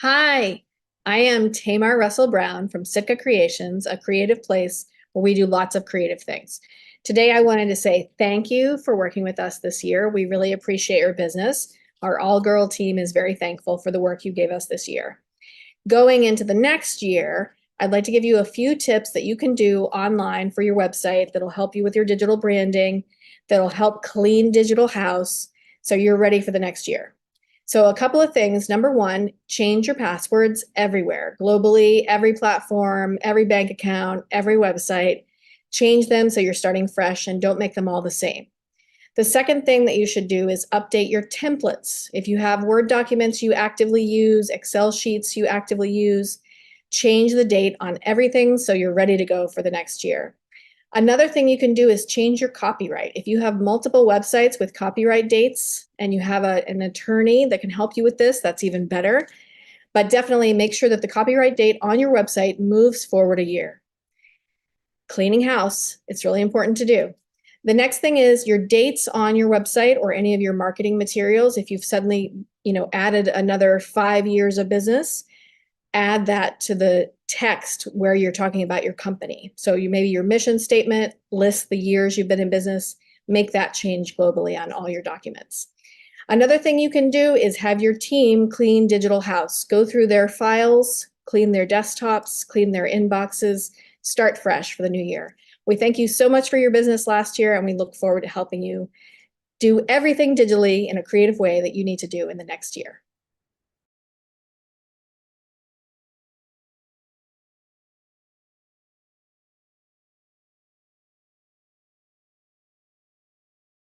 Hi, I am Tamar Russell Brown from Sitka Creations, a creative place where we do lots of creative things. Today, I wanted to say thank you for working with us this year. We really appreciate your business. Our all-girl team is very thankful for the work you gave us this year. Going into the next year, I'd like to give you a few tips that you can do online for your website that'll help you with your digital branding, that'll help clean digital house so you're ready for the next year. So a couple of things. Number one, change your passwords everywhere, globally, every platform, every bank account, every website. Change them so you're starting fresh and don't make them all the same. The second thing that you should do is update your templates. If you have Word documents you actively use, Excel sheets you actively use, change the date on everything so you're ready to go for the next year. Another thing you can do is change your copyright. If you have multiple websites with copyright dates and you have an attorney that can help you with this, that's even better. But definitely make sure that the copyright date on your website moves forward a year. Cleaning house, it's really important to do. The next thing is your dates on your website or any of your marketing materials. If you've suddenly, added another 5 years of business, add that to the text where you're talking about your company. So maybe your mission statement lists the years you've been in business, make that change globally on all your documents. Another thing you can do is have your team clean digital house, go through their files, clean their desktops, clean their inboxes, start fresh for the new year. We thank you so much for your business last year, and we look forward to helping you do everything digitally in a creative way that you need to do in the next year.